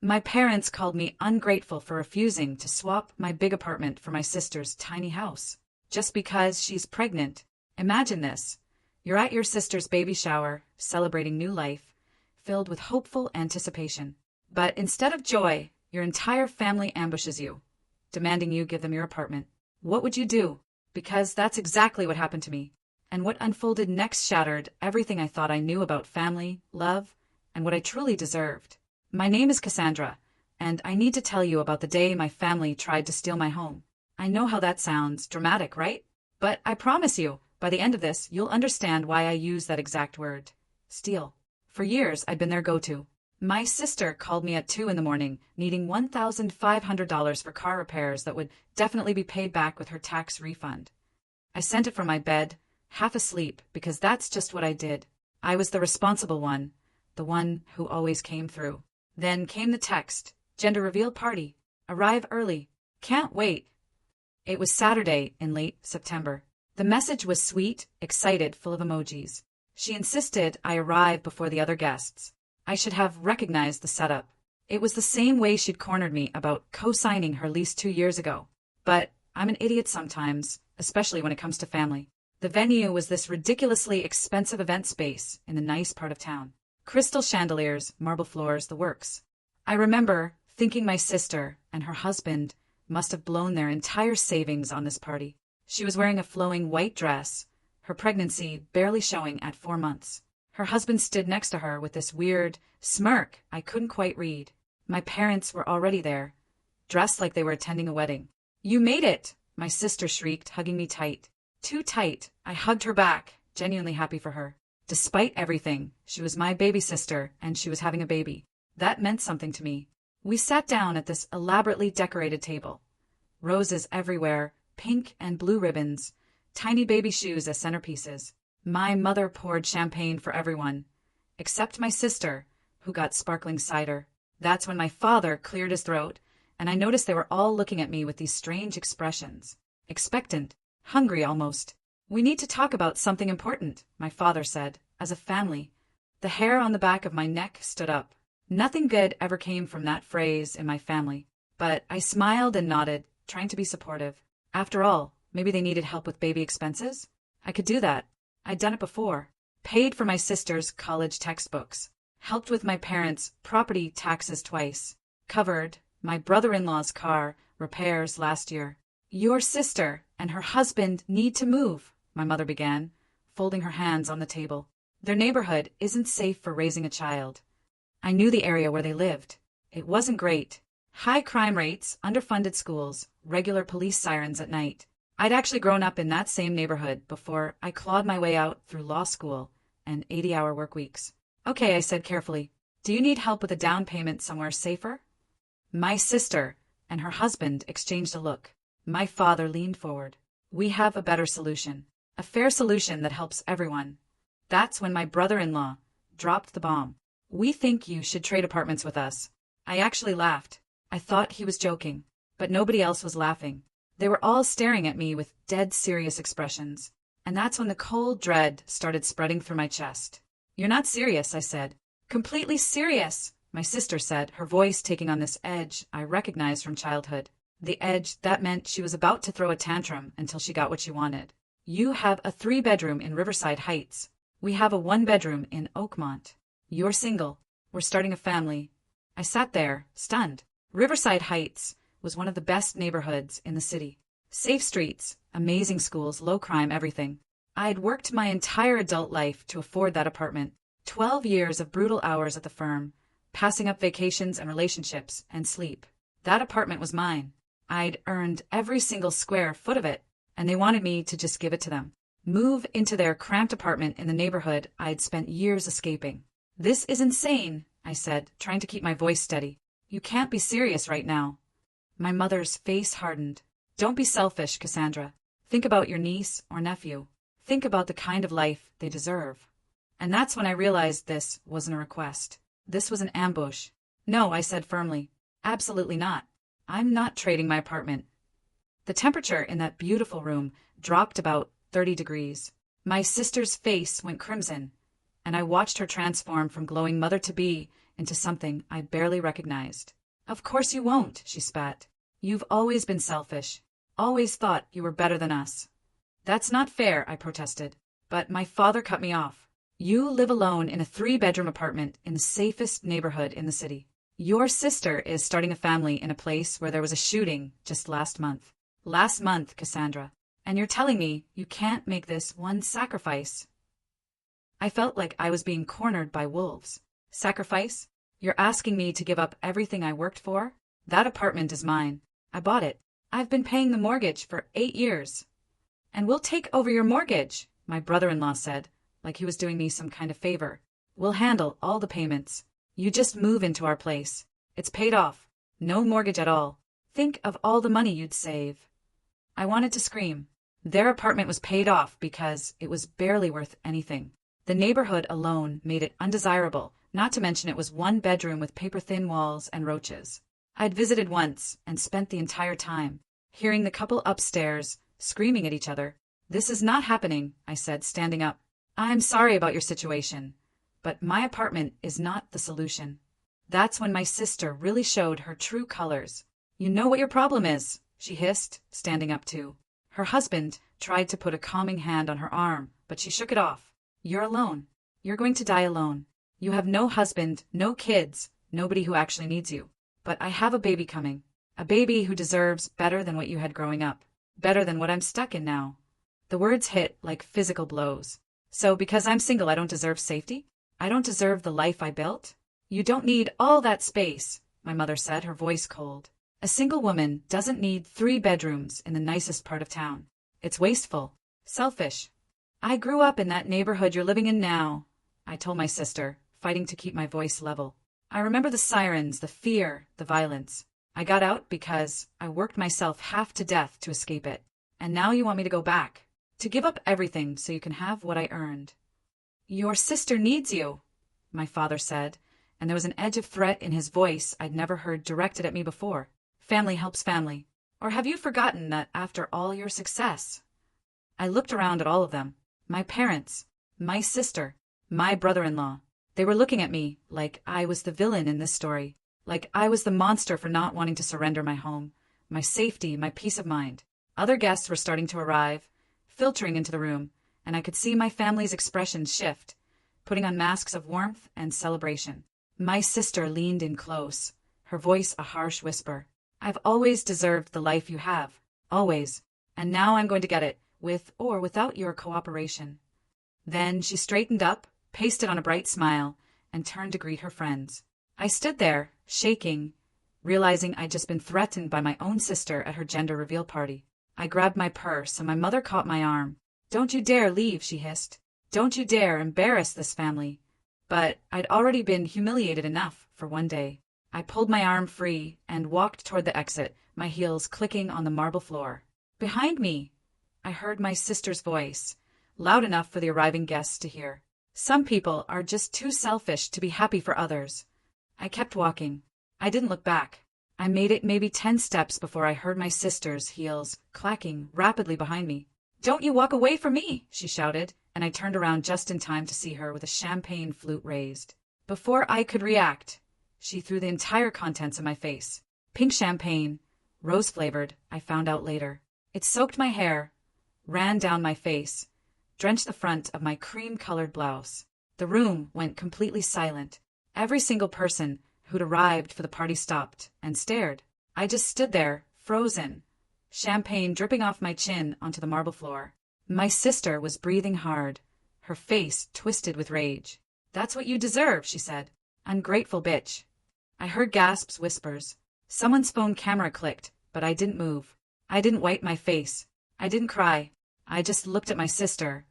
My parents called me ungrateful for refusing to swap my big apartment for my sister's tiny house. Just because she's pregnant. Imagine this. You're at your sister's baby shower, celebrating new life, filled with hopeful anticipation. But instead of joy, your entire family ambushes you, demanding you give them your apartment. What would you do? Because that's exactly what happened to me. And what unfolded next shattered everything I thought I knew about family, love, and what I truly deserved. My name is Cassandra, and I need to tell you about the day my family tried to steal my home. I know how that sounds dramatic, right? But I promise you, by the end of this, you'll understand why I use that exact word. Steal. For years, I'd been their go-to. My sister called me at 2 in the morning, needing $1,500 for car repairs that would definitely be paid back with her tax refund. I sent it from my bed, half asleep, because that's just what I did. I was the responsible one, the one who always came through. Then came the text, gender reveal party, arrive early, can't wait. It was Saturday in late September. The message was sweet, excited, full of emojis. She insisted I arrive before the other guests. I should have recognized the setup. It was the same way she'd cornered me about co-signing her lease 2 years ago. But I'm an idiot sometimes, especially when it comes to family. The venue was this ridiculously expensive event space in a nice part of town. Crystal chandeliers, marble floors, the works. I remember thinking my sister and her husband must have blown their entire savings on this party. She was wearing a flowing white dress, her pregnancy barely showing at 4 months. Her husband stood next to her with this weird smirk I couldn't quite read. My parents were already there, dressed like they were attending a wedding. "You made it!" my sister shrieked, hugging me tight. Too tight. I hugged her back, genuinely happy for her. Despite everything, she was my baby sister, and she was having a baby. That meant something to me. We sat down at this elaborately decorated table. Roses everywhere, pink and blue ribbons, tiny baby shoes as centerpieces. My mother poured champagne for everyone, except my sister, who got sparkling cider. That's when my father cleared his throat, and I noticed they were all looking at me with these strange expressions. Expectant, hungry almost. "We need to talk about something important," my father said, "as a family." The hair on the back of my neck stood up. Nothing good ever came from that phrase in my family. But I smiled and nodded, trying to be supportive. After all, maybe they needed help with baby expenses? I could do that. I'd done it before. Paid for my sister's college textbooks. Helped with my parents' property taxes twice. Covered my brother-in-law's car repairs last year. "Your sister and her husband need to move," my mother began, folding her hands on the table. "Their neighborhood isn't safe for raising a child." I knew the area where they lived. It wasn't great. High crime rates, underfunded schools, regular police sirens at night. I'd actually grown up in that same neighborhood before I clawed my way out through law school and 80-hour work weeks. "Okay," I said carefully. "Do you need help with a down payment somewhere safer?" My sister and her husband exchanged a look. My father leaned forward. "We have a better solution. A fair solution that helps everyone." That's when my brother-in-law dropped the bomb. "We think you should trade apartments with us." I actually laughed. I thought he was joking, but nobody else was laughing. They were all staring at me with dead serious expressions. And that's when the cold dread started spreading through my chest. "You're not serious," I said. "Completely serious," my sister said, her voice taking on this edge I recognized from childhood. The edge that meant she was about to throw a tantrum until she got what she wanted. "You have a 3-bedroom in Riverside Heights. We have a 1-bedroom in Oakmont. You're single. We're starting a family." I sat there, stunned. Riverside Heights was one of the best neighborhoods in the city. Safe streets, amazing schools, low crime, everything. I'd worked my entire adult life to afford that apartment. 12 years of brutal hours at the firm, passing up vacations and relationships and sleep. That apartment was mine. I'd earned every single square foot of it, and they wanted me to just give it to them. Move into their cramped apartment in the neighborhood I'd spent years escaping. "This is insane," I said, trying to keep my voice steady. "You can't be serious right now." My mother's face hardened. "Don't be selfish, Cassandra. Think about your niece or nephew. Think about the kind of life they deserve." And that's when I realized this wasn't a request. This was an ambush. "No," I said firmly. "Absolutely not. I'm not trading my apartment." The temperature in that beautiful room dropped about 30 degrees. My sister's face went crimson, and I watched her transform from glowing mother-to-be into something I barely recognized. Of course you won't, she spat. You've always been selfish. Always thought you were better than us. That's not fair, I protested. But my father cut me off. You live alone in a 3-bedroom apartment in the safest neighborhood in the city. Your sister is starting a family in a place where there was a shooting just last month. Last month, Cassandra. And you're telling me you can't make this one sacrifice? I felt like I was being cornered by wolves. Sacrifice? You're asking me to give up everything I worked for? That apartment is mine. I bought it. I've been paying the mortgage for 8 years. And we'll take over your mortgage, my brother-in-law said, like he was doing me some kind of favor. We'll handle all the payments. You just move into our place. It's paid off. No mortgage at all. Think of all the money you'd save. I wanted to scream. Their apartment was paid off because it was barely worth anything. The neighborhood alone made it undesirable, not to mention it was 1 bedroom with paper-thin walls and roaches. I'd visited once and spent the entire time, hearing the couple upstairs screaming at each other. This is not happening, I said, standing up. I'm sorry about your situation, but my apartment is not the solution. That's when my sister really showed her true colors. You know what your problem is, she hissed, standing up too. Her husband tried to put a calming hand on her arm, but she shook it off. You're alone. You're going to die alone. You have no husband, no kids, nobody who actually needs you. But I have a baby coming. A baby who deserves better than what you had growing up. Better than what I'm stuck in now. The words hit like physical blows. So because I'm single I don't deserve safety? I don't deserve the life I built? You don't need all that space, my mother said, her voice cold. A single woman doesn't need 3 bedrooms in the nicest part of town. It's wasteful. Selfish. I grew up in that neighborhood you're living in now, I told my sister, fighting to keep my voice level. I remember the sirens, the fear, the violence. I got out because I worked myself half to death to escape it. And now you want me to go back. To give up everything so you can have what I earned. Your sister needs you, my father said, and there was an edge of threat in his voice I'd never heard directed at me before. Family helps family. Or have you forgotten that after all your success? I looked around at all of them. My parents, my sister, my brother-in-law. They were looking at me like I was the villain in this story, like I was the monster for not wanting to surrender my home, my safety, my peace of mind. Other guests were starting to arrive, filtering into the room, and I could see my family's expressions shift, putting on masks of warmth and celebration. My sister leaned in close, her voice a harsh whisper. I've always deserved the life you have, always, and now I'm going to get it, with or without your cooperation. Then she straightened up, pasted on a bright smile, and turned to greet her friends. I stood there, shaking, realizing I'd just been threatened by my own sister at her gender reveal party. I grabbed my purse and my mother caught my arm. Don't you dare leave, she hissed. Don't you dare embarrass this family. But I'd already been humiliated enough for one day. I pulled my arm free and walked toward the exit, my heels clicking on the marble floor. Behind me, I heard my sister's voice, loud enough for the arriving guests to hear. Some people are just too selfish to be happy for others. I kept walking. I didn't look back. I made it maybe 10 steps before I heard my sister's heels clacking rapidly behind me. Don't you walk away from me, she shouted, and I turned around just in time to see her with a champagne flute raised. Before I could react, she threw the entire contents in my face. Pink champagne, rose-flavored, I found out later. It soaked my hair, ran down my face, drenched the front of my cream-colored blouse. The room went completely silent. Every single person who'd arrived for the party stopped and stared. I just stood there, frozen, champagne dripping off my chin onto the marble floor. My sister was breathing hard, her face twisted with rage. That's what you deserve, she said. Ungrateful bitch. I heard gasps, whispers. Someone's phone camera clicked, but I didn't move. I didn't wipe my face. I didn't cry. I just looked at my sister,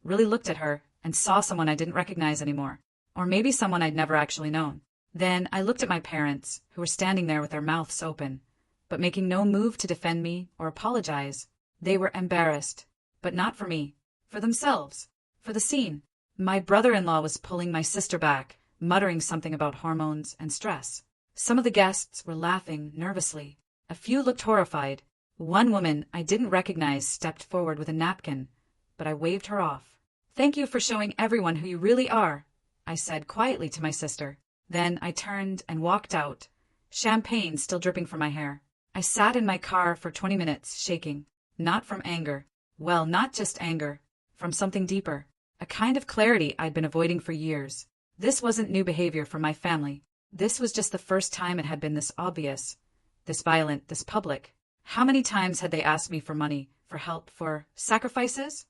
really looked at her, and saw someone I didn't recognize anymore. Or maybe someone I'd never actually known. Then I looked at my parents, who were standing there with their mouths open, but making no move to defend me or apologize. They were embarrassed, but not for me, for themselves, for the scene. My brother-in-law was pulling my sister back, muttering something about hormones and stress. Some of the guests were laughing nervously. A few looked horrified. One woman I didn't recognize stepped forward with a napkin, but I waved her off. Thank you for showing everyone who you really are, I said quietly to my sister. Then I turned and walked out, champagne still dripping from my hair. I sat in my car for 20 minutes, shaking. Not from anger. Well, not just anger. From something deeper. A kind of clarity I'd been avoiding for years. This wasn't new behavior from my family. This was just the first time it had been this obvious, this violent, this public. How many times had they asked me for money, for help, for sacrifices?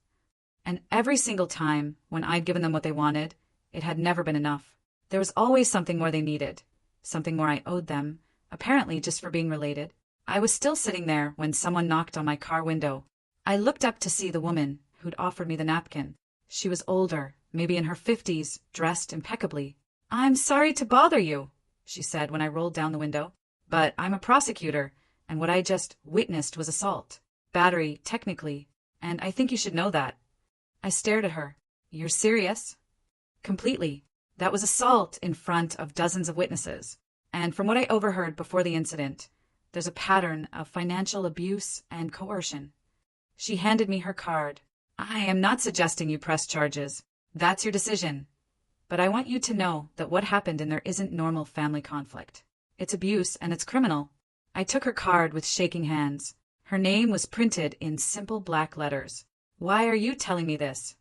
And every single time, when I'd given them what they wanted, it had never been enough. There was always something more they needed, something more I owed them, apparently just for being related. I was still sitting there when someone knocked on my car window. I looked up to see the woman who'd offered me the napkin. She was older, maybe in her 50s, dressed impeccably. "I'm sorry to bother you," she said when I rolled down the window, "but I'm a prosecutor, and what I just witnessed was assault. Battery, technically, and I think you should know that." I stared at her. "You're serious?" "Completely. That was assault in front of dozens of witnesses. And from what I overheard before the incident, there's a pattern of financial abuse and coercion." She handed me her card. "I am not suggesting you press charges. That's your decision. But I want you to know that what happened in there isn't normal family conflict. It's abuse and it's criminal." I took her card with shaking hands. Her name was printed in simple black letters. "Why are you telling me this?"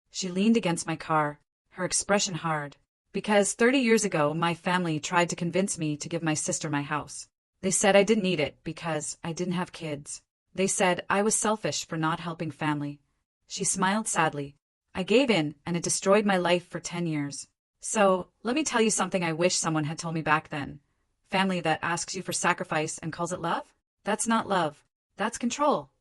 She leaned against my car, her expression hard. "Because 30 years ago, my family tried to convince me to give my sister my house. They said I didn't need it because I didn't have kids. They said I was selfish for not helping family." She smiled sadly. "I gave in, and it destroyed my life for 10 years. So, let me tell you something I wish someone had told me back then. Family that asks you for sacrifice and calls it love? That's not love. That's control."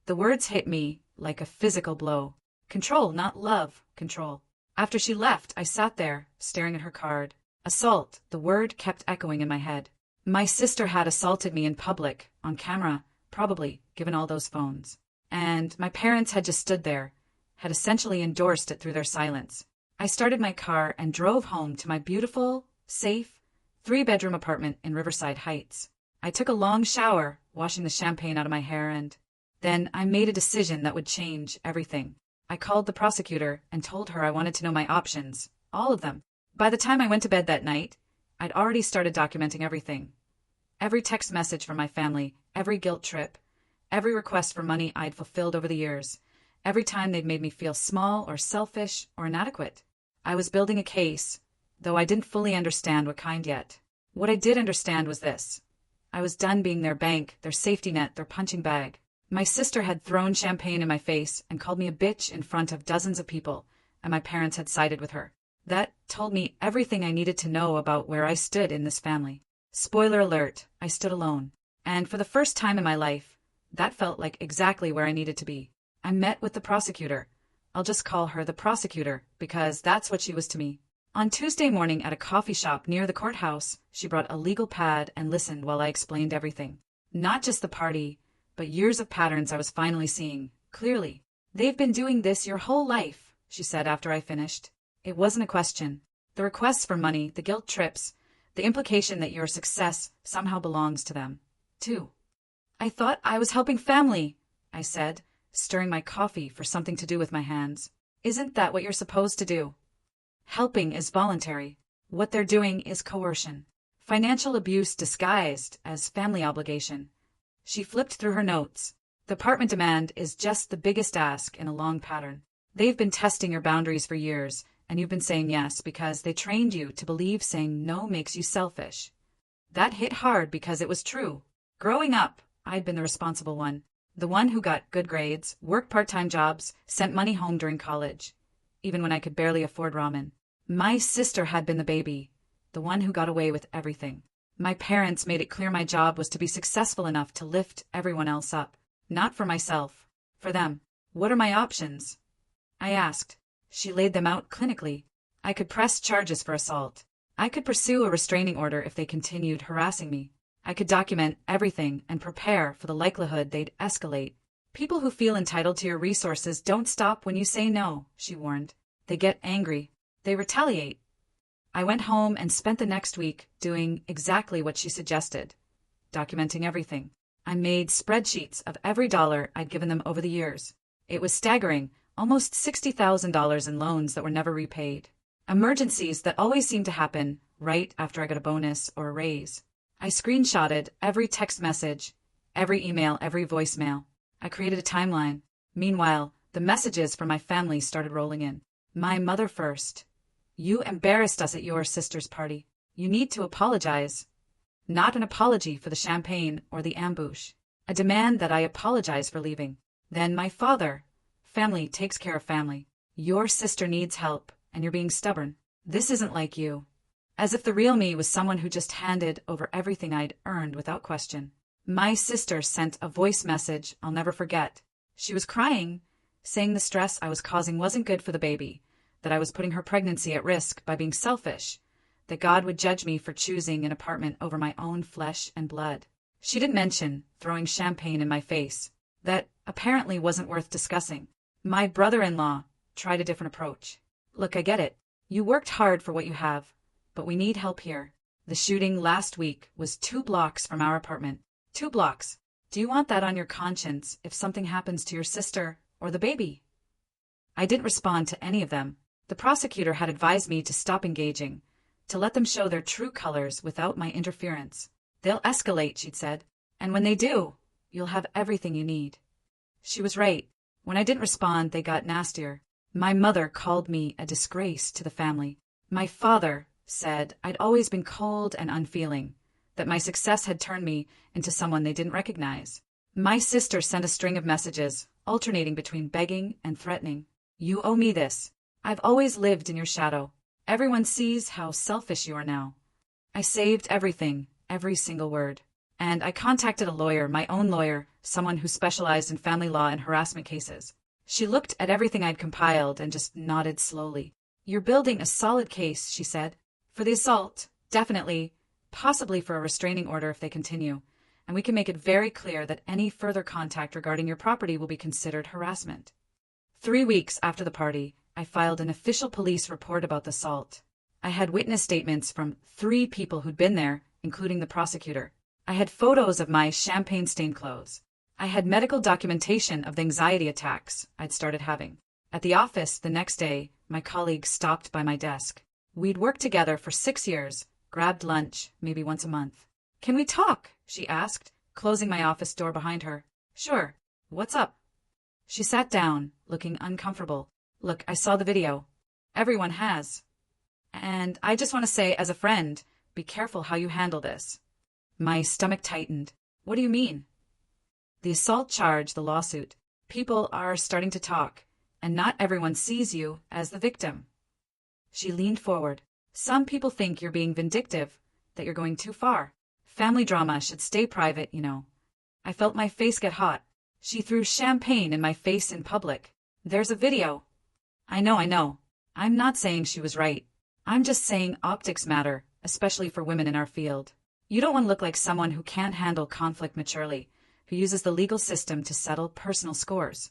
The words hit me like a physical blow. Control, not love. Control. After she left, I sat there, staring at her card. Assault, the word kept echoing in my head. My sister had assaulted me in public, on camera, probably, given all those phones. And my parents had just stood there, had essentially endorsed it through their silence. I started my car and drove home to my beautiful, safe, 3-bedroom apartment in Riverside Heights. I took a long shower, washing the champagne out of my hair, and then I made a decision that would change everything. I called the prosecutor and told her I wanted to know my options, all of them. By the time I went to bed that night, I'd already started documenting everything. Every text message from my family, every guilt trip, every request for money I'd fulfilled over the years, every time they'd made me feel small or selfish or inadequate. I was building a case, though I didn't fully understand what kind yet. What I did understand was this. I was done being their bank, their safety net, their punching bag. My sister had thrown champagne in my face and called me a bitch in front of dozens of people, and my parents had sided with her. That told me everything I needed to know about where I stood in this family. Spoiler alert, I stood alone. And for the first time in my life, that felt like exactly where I needed to be. I met with the prosecutor. I'll just call her the prosecutor, because that's what she was to me. On Tuesday morning at a coffee shop near the courthouse, she brought a legal pad and listened while I explained everything. Not just the party, but years of patterns I was finally seeing, clearly. "They've been doing this your whole life," she said after I finished. It wasn't a question. The requests for money, the guilt trips, the implication that your success somehow belongs to them, too. "I thought I was helping family," I said, stirring my coffee for something to do with my hands. "Isn't that what you're supposed to do?" Helping is voluntary. What they're doing is coercion. Financial abuse disguised as family obligation. She flipped through her notes. "The apartment demand is just the biggest ask in a long pattern. They've been testing your boundaries for years, and you've been saying yes because they trained you to believe saying no makes you selfish." That hit hard because it was true. Growing up, I'd been the responsible one. The one who got good grades, worked part-time jobs, sent money home during college, even when I could barely afford ramen. My sister had been the baby, the one who got away with everything. My parents made it clear my job was to be successful enough to lift everyone else up. Not for myself. For them. "What are my options?" I asked. She laid them out clinically. I could press charges for assault. I could pursue a restraining order if they continued harassing me. I could document everything and prepare for the likelihood they'd escalate. "People who feel entitled to your resources don't stop when you say no," she warned. "They get angry. They retaliate." I went home and spent the next week doing exactly what she suggested, documenting everything. I made spreadsheets of every dollar I'd given them over the years. It was staggering, almost $60,000 in loans that were never repaid. Emergencies that always seemed to happen right after I got a bonus or a raise. I screenshotted every text message, every email, every voicemail. I created a timeline. Meanwhile, the messages from my family started rolling in. My mother first. You embarrassed us at your sister's party. You need to apologize. Not an apology for the champagne or the ambush. A demand that I apologize for leaving. Then my father. Family takes care of family. Your sister needs help, and you're being stubborn. This isn't like you. As if the real me was someone who just handed over everything I'd earned without question. My sister sent a voice message I'll never forget. She was crying, saying the stress I was causing wasn't good for the baby, that I was putting her pregnancy at risk by being selfish, that God would judge me for choosing an apartment over my own flesh and blood. She didn't mention throwing champagne in my face. That apparently wasn't worth discussing. My brother-in-law tried a different approach. Look, I get it. You worked hard for what you have, but we need help here. The shooting last week was 2 blocks from our apartment. 2 blocks. Do you want that on your conscience if something happens to your sister or the baby? I didn't respond to any of them. The prosecutor had advised me to stop engaging, to let them show their true colors without my interference. They'll escalate, she'd said, and when they do, you'll have everything you need. She was right. When I didn't respond, they got nastier. My mother called me a disgrace to the family. My father said I'd always been cold and unfeeling, that my success had turned me into someone they didn't recognize. My sister sent a string of messages, alternating between begging and threatening. You owe me this. I've always lived in your shadow. Everyone sees how selfish you are now. I saved everything, every single word. And I contacted a lawyer, my own lawyer, someone who specialized in family law and harassment cases. She looked at everything I'd compiled and just nodded slowly. You're building a solid case, she said. For the assault, definitely, possibly for a restraining order if they continue. And we can make it very clear that any further contact regarding your property will be considered harassment. 3 weeks after the party, I filed an official police report about the assault. I had witness statements from 3 people who'd been there, including the prosecutor. I had photos of my champagne-stained clothes. I had medical documentation of the anxiety attacks I'd started having. At the office the next day, my colleague stopped by my desk. We'd worked together for 6 years, grabbed lunch maybe once a month. Can we talk? She asked, closing my office door behind her. Sure. What's up? She sat down, looking uncomfortable. Look, I saw the video. Everyone has. And I just want to say, as a friend, be careful how you handle this. My stomach tightened. What do you mean? The assault charge, the lawsuit. People are starting to talk, and not everyone sees you as the victim. She leaned forward. Some people think you're being vindictive, that you're going too far. Family drama should stay private, you know. I felt my face get hot. She threw champagne in my face in public. There's a video. I know. I'm not saying she was right. I'm just saying optics matter, especially for women in our field. You don't want to look like someone who can't handle conflict maturely, who uses the legal system to settle personal scores.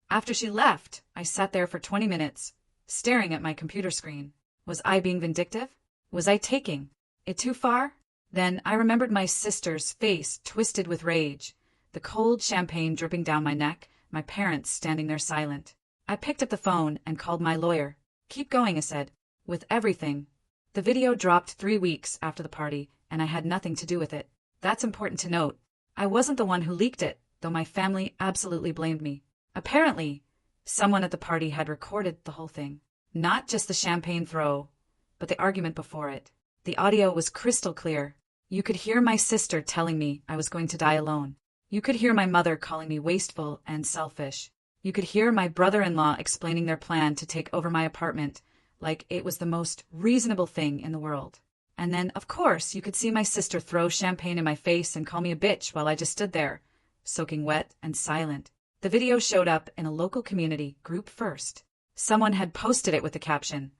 After she left, I sat there for 20 minutes, staring at my computer screen. Was I being vindictive? Was I taking it too far? Then I remembered my sister's face twisted with rage, the cold champagne dripping down my neck, my parents standing there silent. I picked up the phone and called my lawyer. Keep going, I said, with everything. The video dropped 3 weeks after the party, and I had nothing to do with it. That's important to note. I wasn't the one who leaked it, though my family absolutely blamed me. Apparently, someone at the party had recorded the whole thing. Not just the champagne throw, but the argument before it. The audio was crystal clear. You could hear my sister telling me I was going to die alone. You could hear my mother calling me wasteful and selfish. You could hear my brother-in-law explaining their plan to take over my apartment like it was the most reasonable thing in the world. And then, of course, you could see my sister throw champagne in my face and call me a bitch while I just stood there, soaking wet and silent. The video showed up in a local community group first. Someone had posted it with the caption,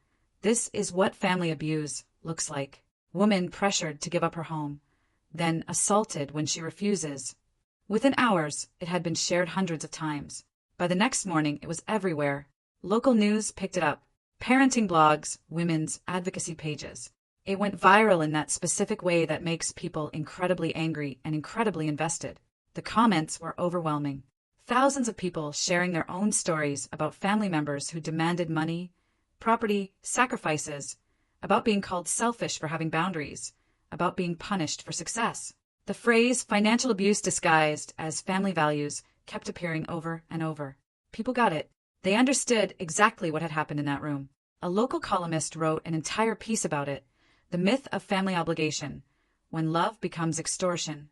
"This is what family abuse looks like. Woman pressured to give up her home, then assaulted when she refuses." Within hours, it had been shared hundreds of times. By the next morning, it was everywhere. Local news picked it up. Parenting blogs, women's advocacy pages. It went viral in that specific way that makes people incredibly angry and incredibly invested. The comments were overwhelming. Thousands of people sharing their own stories about family members who demanded money, property, sacrifices, about being called selfish for having boundaries, about being punished for success. The phrase financial abuse disguised as family values kept appearing over and over. People got it. They understood exactly what had happened in that room. A local columnist wrote an entire piece about it, The Myth of Family Obligation, When Love Becomes Extortion.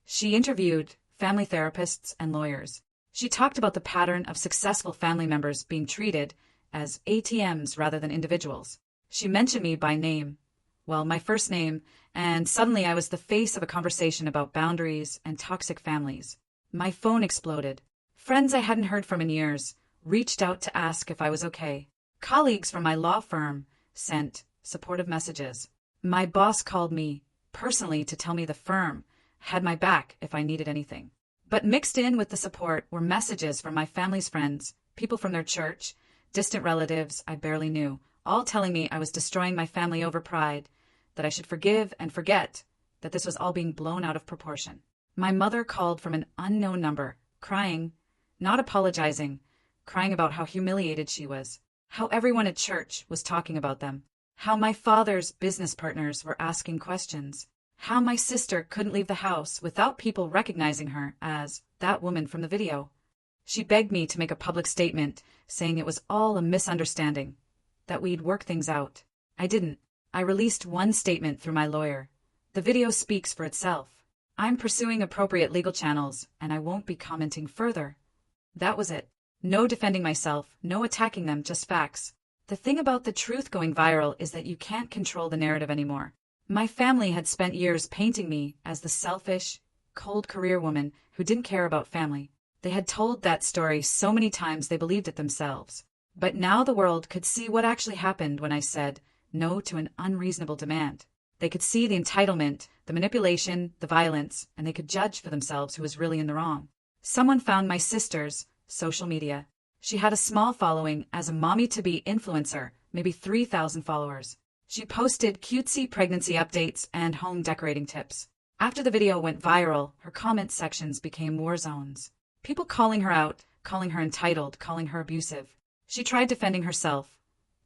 She interviewed family therapists and lawyers. She talked about the pattern of successful family members being treated as ATMs rather than individuals. She mentioned me by name, well, my first name, and suddenly I was the face of a conversation about boundaries and toxic families. My phone exploded. Friends I hadn't heard from in years reached out to ask if I was okay. Colleagues from my law firm sent supportive messages. My boss called me personally to tell me the firm had my back if I needed anything. But mixed in with the support were messages from my family's friends, people from their church, distant relatives I barely knew, all telling me I was destroying my family over pride, that I should forgive and forget, that this was all being blown out of proportion. My mother called from an unknown number, crying, not apologizing, crying about how humiliated she was, how everyone at church was talking about them, how my father's business partners were asking questions, how my sister couldn't leave the house without people recognizing her as that woman from the video. She begged me to make a public statement saying it was all a misunderstanding, that we'd work things out. I didn't. I released one statement through my lawyer. The video speaks for itself. I'm pursuing appropriate legal channels, and I won't be commenting further. That was it. No defending myself, no attacking them, just facts. The thing about the truth going viral is that you can't control the narrative anymore. My family had spent years painting me as the selfish, cold career woman who didn't care about family. They had told that story so many times they believed it themselves. But now the world could see what actually happened when I said no to an unreasonable demand. They could see the entitlement, the manipulation, the violence, and they could judge for themselves who was really in the wrong. Someone found my sister's social media. She had a small following as a mommy-to-be influencer, maybe 3,000 followers. She posted cutesy pregnancy updates and home decorating tips. After the video went viral, her comment sections became war zones. People calling her out, calling her entitled, calling her abusive. She tried defending herself,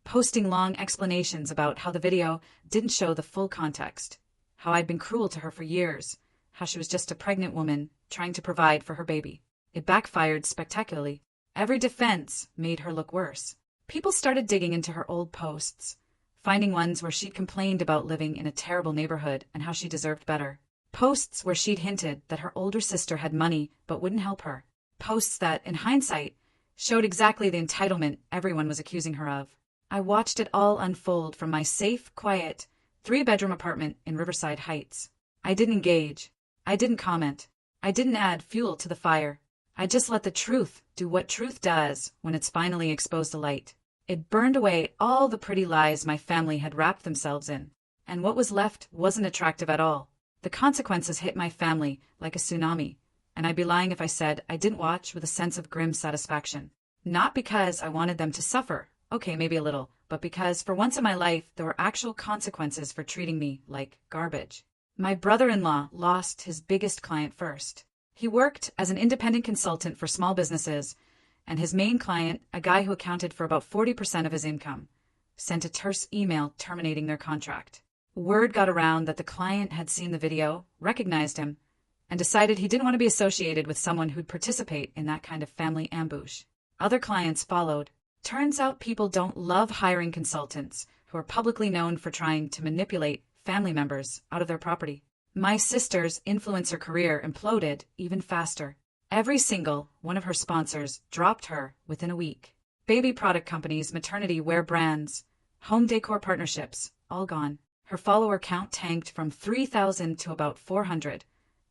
posting long explanations about how the video didn't show the full context, how I'd been cruel to her for years, how she was just a pregnant woman trying to provide for her baby. It backfired spectacularly. Every defense made her look worse. People started digging into her old posts, finding ones where she'd complained about living in a terrible neighborhood and how she deserved better. Posts where she'd hinted that her older sister had money but wouldn't help her. Posts that, in hindsight, showed exactly the entitlement everyone was accusing her of. I watched it all unfold from my safe, quiet, 3-bedroom apartment in Riverside Heights. I didn't engage. I didn't comment. I didn't add fuel to the fire. I just let the truth do what truth does when it's finally exposed to light. It burned away all the pretty lies my family had wrapped themselves in, and what was left wasn't attractive at all. The consequences hit my family like a tsunami, and I'd be lying if I said I didn't watch with a sense of grim satisfaction. Not because I wanted them to suffer, okay, maybe a little, but because for once in my life there were actual consequences for treating me like garbage. My brother-in-law lost his biggest client first. He worked as an independent consultant for small businesses, and his main client, a guy who accounted for about 40% of his income, sent a terse email terminating their contract. Word got around that the client had seen the video, recognized him, and decided he didn't want to be associated with someone who'd participate in that kind of family ambush. Other clients followed. Turns out people don't love hiring consultants who are publicly known for trying to manipulate family members out of their property. My sister's influencer career imploded even faster. Every single one of her sponsors dropped her within a week. Baby product companies, maternity wear brands, home decor partnerships, all gone. Her follower count tanked from 3,000 to about 400,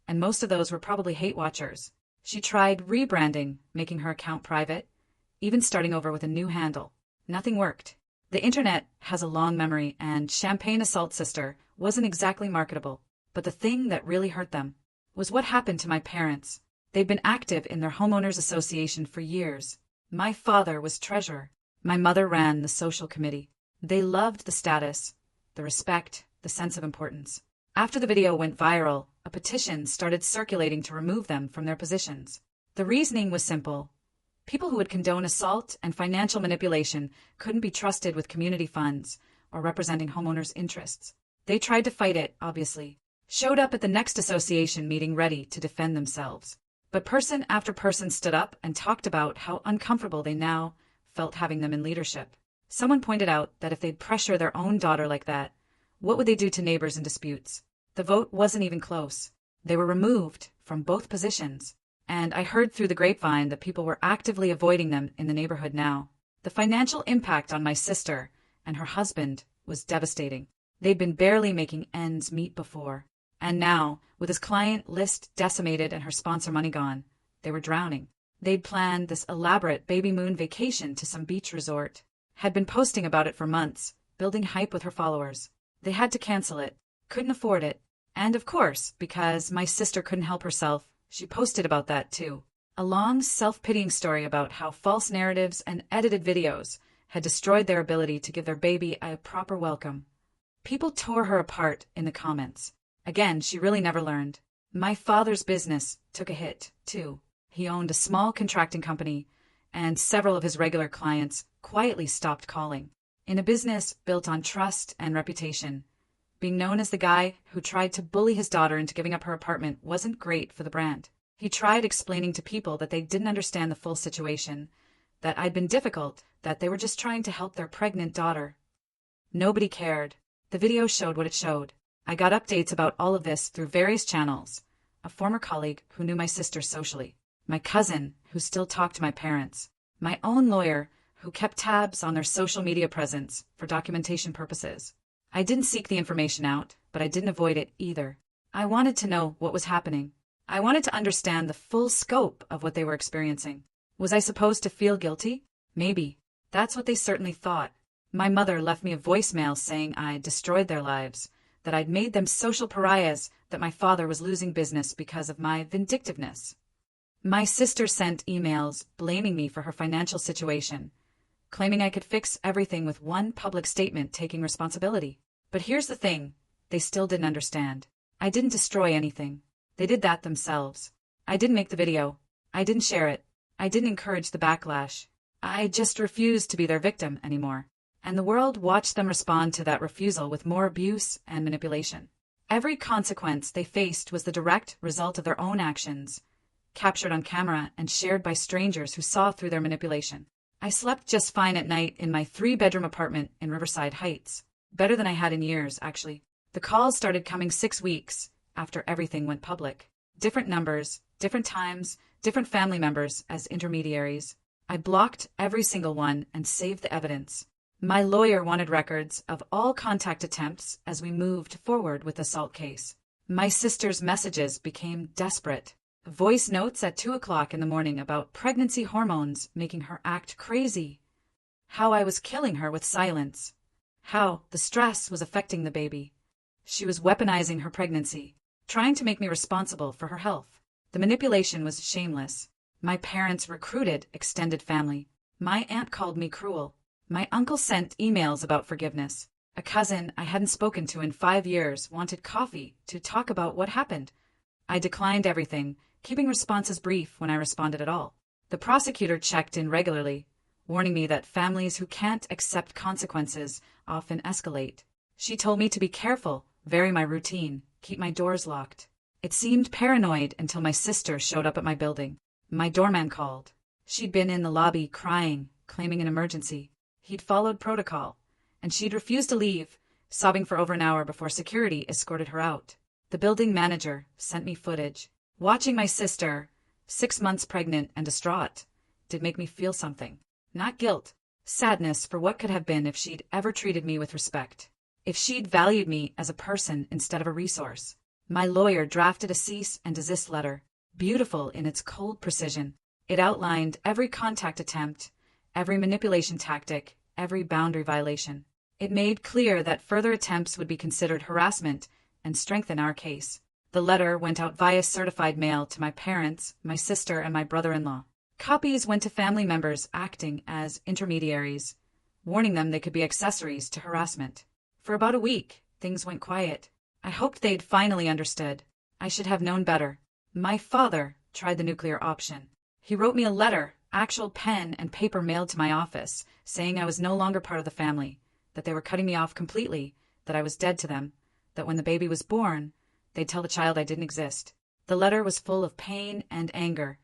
and most of those were probably hate watchers. She tried rebranding, making her account private, even starting over with a new handle. Nothing worked. The internet has a long memory, and Champagne Assault Sister wasn't exactly marketable. But the thing that really hurt them was what happened to my parents. They'd been active in their homeowners association for years. My father was treasurer. My mother ran the social committee. They loved the status, the respect, the sense of importance. After the video went viral, a petition started circulating to remove them from their positions. The reasoning was simple. People who would condone assault and financial manipulation couldn't be trusted with community funds, or representing homeowners' interests. They tried to fight it, obviously. Showed up at the next association meeting ready to defend themselves. But person after person stood up and talked about how uncomfortable they now felt having them in leadership. Someone pointed out that if they'd pressure their own daughter like that, what would they do to neighbors in disputes? The vote wasn't even close. They were removed from both positions, and I heard through the grapevine that people were actively avoiding them in the neighborhood now. The financial impact on my sister and her husband was devastating. They'd been barely making ends meet before, and now, with his client list decimated and her sponsor money gone, they were drowning. They'd planned this elaborate baby moon vacation to some beach resort, had been posting about it for months, building hype with her followers. They had to cancel it, couldn't afford it, and of course, because my sister couldn't help herself, she posted about that too. A long, self-pitying story about how false narratives and edited videos had destroyed their ability to give their baby a proper welcome. People tore her apart in the comments. Again, she really never learned. My father's business took a hit, too. He owned a small contracting company, and several of his regular clients quietly stopped calling. In a business built on trust and reputation, being known as the guy who tried to bully his daughter into giving up her apartment wasn't great for the brand. He tried explaining to people that they didn't understand the full situation, that I'd been difficult, that they were just trying to help their pregnant daughter. Nobody cared. The video showed what it showed. I got updates about all of this through various channels. A former colleague who knew my sister socially. My cousin who still talked to my parents. My own lawyer who kept tabs on their social media presence for documentation purposes. I didn't seek the information out, but I didn't avoid it either. I wanted to know what was happening. I wanted to understand the full scope of what they were experiencing. Was I supposed to feel guilty? Maybe. That's what they certainly thought. My mother left me a voicemail saying I destroyed their lives, that I'd made them social pariahs, that my father was losing business because of my vindictiveness. My sister sent emails blaming me for her financial situation, claiming I could fix everything with one public statement taking responsibility. But here's the thing, they still didn't understand. I didn't destroy anything. They did that themselves. I didn't make the video. I didn't share it. I didn't encourage the backlash. I just refused to be their victim anymore. And the world watched them respond to that refusal with more abuse and manipulation. Every consequence they faced was the direct result of their own actions, captured on camera and shared by strangers who saw through their manipulation. I slept just fine at night in my 3-bedroom apartment in Riverside Heights. Better than I had in years, actually. The calls started coming 6 weeks after everything went public. Different numbers, different times, different family members as intermediaries. I blocked every single one and saved the evidence. My lawyer wanted records of all contact attempts as we moved forward with the assault case. My sister's messages became desperate. Voice notes at 2 o'clock in the morning about pregnancy hormones making her act crazy. How I was killing her with silence. How the stress was affecting the baby. She was weaponizing her pregnancy, trying to make me responsible for her health. The manipulation was shameless. My parents recruited extended family. My aunt called me cruel. My uncle sent emails about forgiveness. A cousin I hadn't spoken to in 5 years wanted coffee to talk about what happened. I declined everything, keeping responses brief when I responded at all. The prosecutor checked in regularly, warning me that families who can't accept consequences often escalate. She told me to be careful, vary my routine, keep my doors locked. It seemed paranoid until my sister showed up at my building. My doorman called. She'd been in the lobby crying, claiming an emergency. He'd followed protocol, and she'd refused to leave, sobbing for over an hour before security escorted her out. The building manager sent me footage. Watching my sister, 6 months pregnant and distraught, did make me feel something. Not guilt, sadness for what could have been if she'd ever treated me with respect. If she'd valued me as a person instead of a resource. My lawyer drafted a cease and desist letter, beautiful in its cold precision. It outlined every contact attempt, every manipulation tactic, every boundary violation. It made clear that further attempts would be considered harassment and strengthen our case. The letter went out via certified mail to my parents, my sister, and my brother-in-law. Copies went to family members acting as intermediaries, warning them they could be accessories to harassment. For about a week, things went quiet. I hoped they'd finally understood. I should have known better. My father tried the nuclear option. He wrote me a letter, actual pen and paper mailed to my office, saying I was no longer part of the family, that they were cutting me off completely, that I was dead to them, that when the baby was born, they'd tell the child I didn't exist. The letter was full of pain and anger,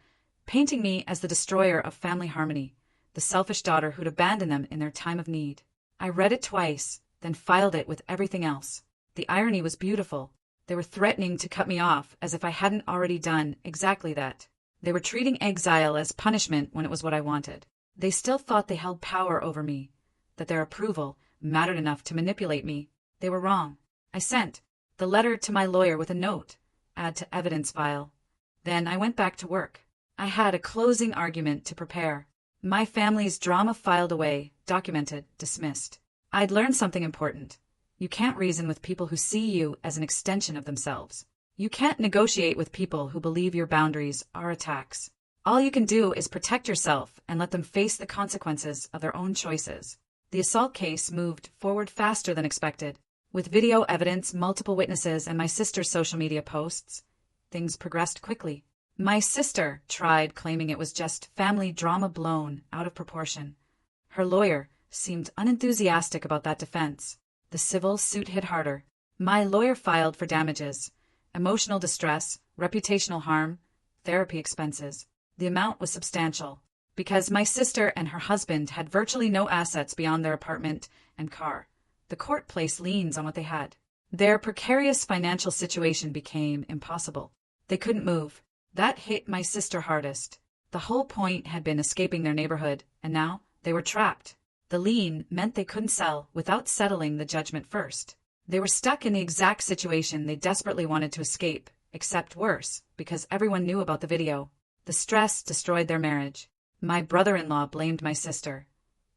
painting me as the destroyer of family harmony, the selfish daughter who'd abandoned them in their time of need. I read it twice, then filed it with everything else. The irony was beautiful. They were threatening to cut me off as if I hadn't already done exactly that. They were treating exile as punishment when it was what I wanted. They still thought they held power over me, that their approval mattered enough to manipulate me. They were wrong. I sent the letter to my lawyer with a note, add to evidence file. Then I went back to work. I had a closing argument to prepare. My family's drama filed away, documented, dismissed. I'd learned something important. You can't reason with people who see you as an extension of themselves. You can't negotiate with people who believe your boundaries are attacks. All you can do is protect yourself and let them face the consequences of their own choices. The assault case moved forward faster than expected. With video evidence, multiple witnesses, and my sister's social media posts, things progressed quickly. My sister tried claiming it was just family drama blown out of proportion. Her lawyer seemed unenthusiastic about that defense. The civil suit hit harder. My lawyer filed for damages, emotional distress, reputational harm, therapy expenses. The amount was substantial, because my sister and her husband had virtually no assets beyond their apartment and car. The court placed liens on what they had. Their precarious financial situation became impossible. They couldn't move. That hit my sister hardest. The whole point had been escaping their neighborhood, and now they were trapped. The lien meant they couldn't sell without settling the judgment first. They were stuck in the exact situation they desperately wanted to escape, except worse, because everyone knew about the video. The stress destroyed their marriage. My brother-in-law blamed my sister.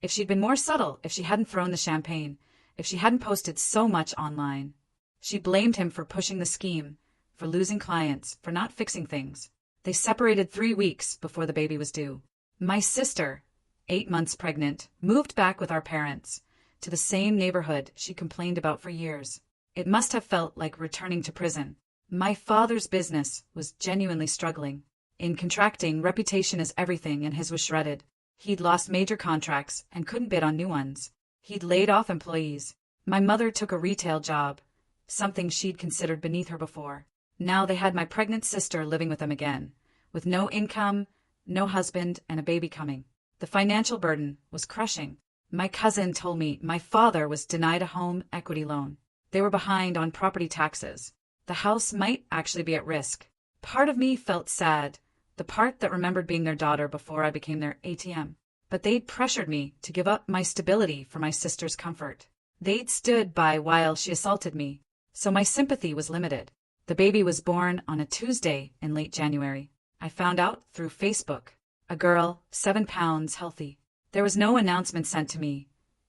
If she'd been more subtle, if she hadn't thrown the champagne, if she hadn't posted so much online. She blamed him for pushing the scheme, for losing clients, for not fixing things. They separated 3 weeks before the baby was due. My sister, 8 months pregnant, moved back with our parents to the same neighborhood she complained about for years. It must have felt like returning to prison. My father's business was genuinely struggling. In contracting, reputation is everything, and his was shredded. He'd lost major contracts and couldn't bid on new ones. He'd laid off employees. My mother took a retail job, something she'd considered beneath her before. Now they had my pregnant sister living with them again, with no income, no husband, and a baby coming. The financial burden was crushing. My cousin told me my father was denied a home equity loan. They were behind on property taxes. The house might actually be at risk. Part of me felt sad, the part that remembered being their daughter before I became their ATM. But they'd pressured me to give up my stability for my sister's comfort. They'd stood by while she assaulted me, so my sympathy was limited. The baby was born on a Tuesday in late January. I found out through Facebook. A girl, 7 pounds, healthy. There was no announcement sent to me,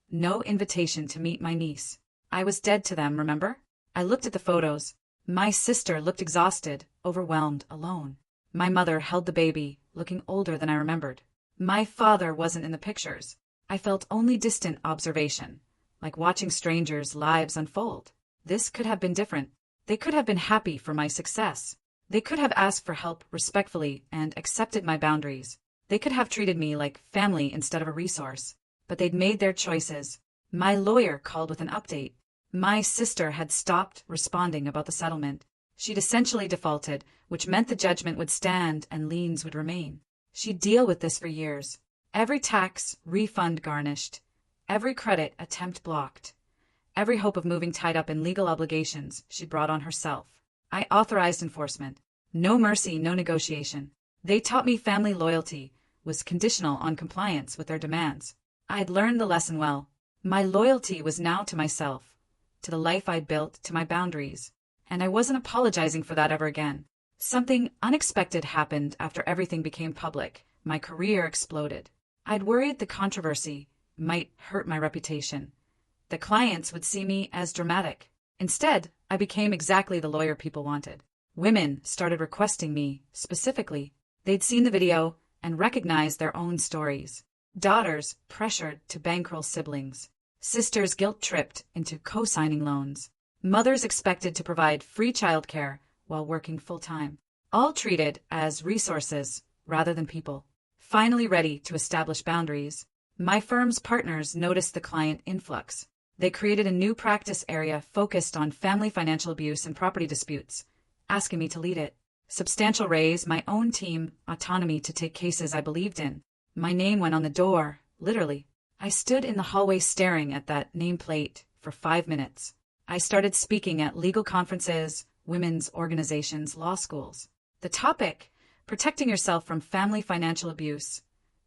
no invitation to meet my niece. I was dead to them, remember? I looked at the photos. My sister looked exhausted, overwhelmed, alone. My mother held the baby, looking older than I remembered. My father wasn't in the pictures. I felt only distant observation, like watching strangers' lives unfold. This could have been different. They could have been happy for my success. They could have asked for help respectfully and accepted my boundaries. They could have treated me like family instead of a resource. But they'd made their choices. My lawyer called with an update. My sister had stopped responding about the settlement. She'd essentially defaulted, which meant the judgment would stand and liens would remain. She'd deal with this for years. Every tax refund garnished. Every credit attempt blocked. Every hope of moving tied up in legal obligations she brought on herself. I authorized enforcement. No mercy, no negotiation. They taught me family loyalty was conditional on compliance with their demands. I'd learned the lesson well. My loyalty was now to myself, to the life I'd built, to my boundaries. And I wasn't apologizing for that ever again. Something unexpected happened after everything became public. My career exploded. I'd worried the controversy might hurt my reputation. The clients would see me as dramatic. Instead, I became exactly the lawyer people wanted. Women started requesting me, specifically. They'd seen the video and recognized their own stories. Daughters pressured to bankroll siblings. Sisters guilt-tripped into co-signing loans. Mothers expected to provide free childcare while working full-time. All treated as resources rather than people. Finally ready to establish boundaries, my firm's partners noticed the client influx. They created a new practice area focused on family financial abuse and property disputes, asking me to lead it. Substantial raise, my own team, autonomy to take cases I believed in. My name went on the door, literally. I stood in the hallway staring at that nameplate for 5 minutes. I started speaking at legal conferences, women's organizations, law schools. The topic: protecting yourself from family financial abuse,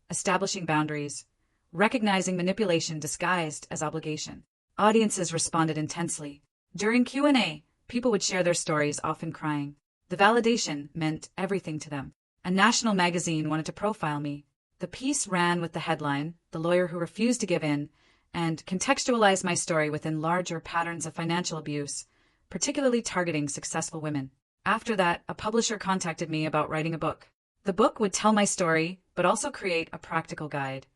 establishing boundaries, recognizing manipulation disguised as obligation. Audiences responded intensely. During Q&A, people would share their stories, often crying. The validation meant everything to them. A national magazine wanted to profile me. The piece ran with the headline, "The Lawyer Who Refused to Give In," and contextualized my story within larger patterns of financial abuse, particularly targeting successful women. After that, a publisher contacted me about writing a book. The book would tell my story, but also create a practical guide: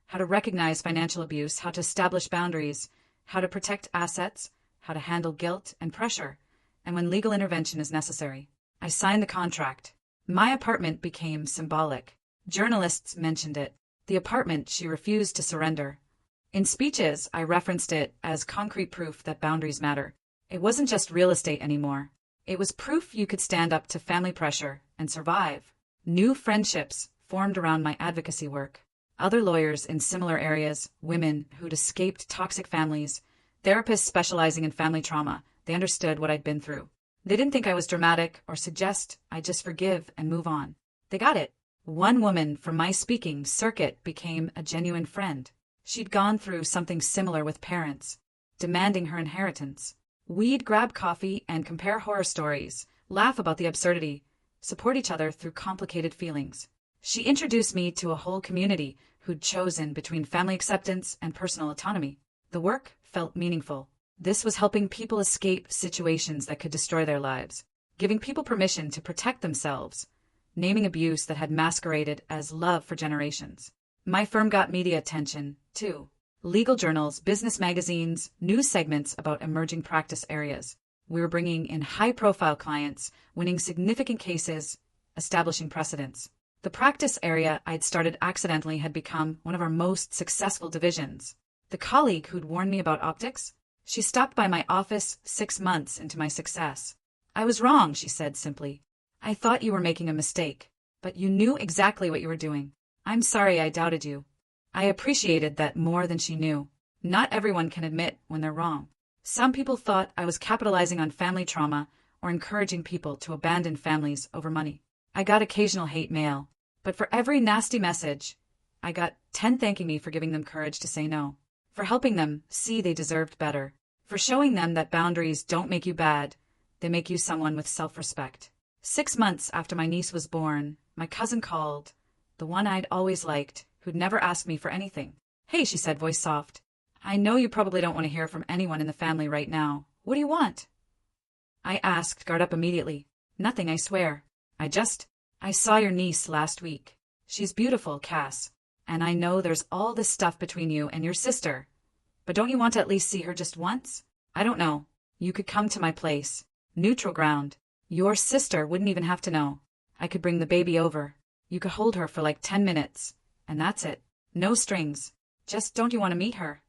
how to recognize financial abuse, how to establish boundaries, how to protect assets, how to handle guilt and pressure, and when legal intervention is necessary. I signed the contract. My apartment became symbolic. Journalists mentioned it. The apartment she refused to surrender. In speeches, I referenced it as concrete proof that boundaries matter. It wasn't just real estate anymore. It was proof you could stand up to family pressure and survive. New friendships formed around my advocacy work. Other lawyers in similar areas, women who'd escaped toxic families, therapists specializing in family trauma, they understood what I'd been through. They didn't think I was dramatic or suggest I just forgive and move on. They got it. One woman from my speaking circuit became a genuine friend. She'd gone through something similar with parents, demanding her inheritance. We'd grab coffee and compare horror stories, laugh about the absurdity, support each other through complicated feelings. She introduced me to a whole community who'd chosen between family acceptance and personal autonomy. The work felt meaningful. This was helping people escape situations that could destroy their lives, giving people permission to protect themselves, naming abuse that had masqueraded as love for generations. My firm got media attention, too. Legal journals, business magazines, news segments about emerging practice areas. We were bringing in high-profile clients, winning significant cases, establishing precedents. The practice area I'd started accidentally had become one of our most successful divisions. The colleague who'd warned me about optics, she stopped by my office 6 months into my success. "I was wrong," she said simply. "I thought you were making a mistake, but you knew exactly what you were doing. I'm sorry I doubted you." I appreciated that more than she knew. Not everyone can admit when they're wrong. Some people thought I was capitalizing on family trauma or encouraging people to abandon families over money. I got occasional hate mail, but for every nasty message, I got 10 thanking me for giving them courage to say no, for helping them see they deserved better, for showing them that boundaries don't make you bad, they make you someone with self-respect. 6 months after my niece was born, my cousin called, the one I'd always liked, who'd never asked me for anything. "Hey," she said, voice soft. "I know you probably don't want to hear from anyone in the family right now. What do you want?" I asked, guard up immediately. "Nothing, I swear. I saw your niece last week. She's beautiful, Cass. And I know there's all this stuff between you and your sister. But don't you want to at least see her just once? I don't know. You could come to my place. Neutral ground. Your sister wouldn't even have to know. I could bring the baby over. You could hold her for like 10 minutes. And that's it. No strings. Just don't you want to meet her?"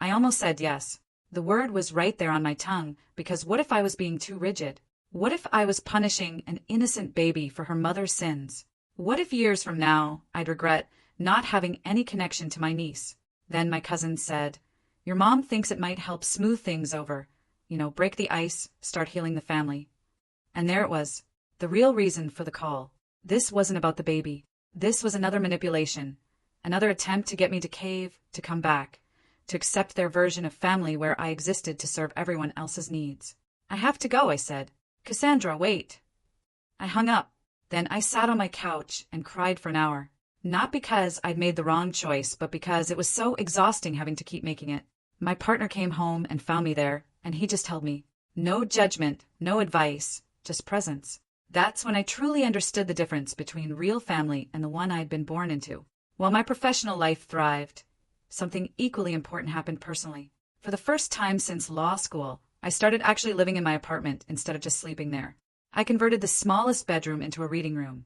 I almost said yes. The word was right there on my tongue, because what if I was being too rigid? What if I was punishing an innocent baby for her mother's sins? What if years from now I'd regret not having any connection to my niece? Then my cousin said, "Your mom thinks it might help smooth things over. Break the ice, start healing the family." And there it was. The real reason for the call. This wasn't about the baby. This was another manipulation. Another attempt to get me to cave, to come back, to accept their version of family where I existed to serve everyone else's needs. "I have to go," I said. "Cassandra, wait." I hung up. Then I sat on my couch and cried for an hour. Not because I'd made the wrong choice, but because it was so exhausting having to keep making it. My partner came home and found me there, and he just held me. No judgment, no advice, just presence. That's when I truly understood the difference between real family and the one I'd been born into. While my professional life thrived, something equally important happened personally. For the first time since law school, I started actually living in my apartment instead of just sleeping there. I converted the smallest bedroom into a reading room.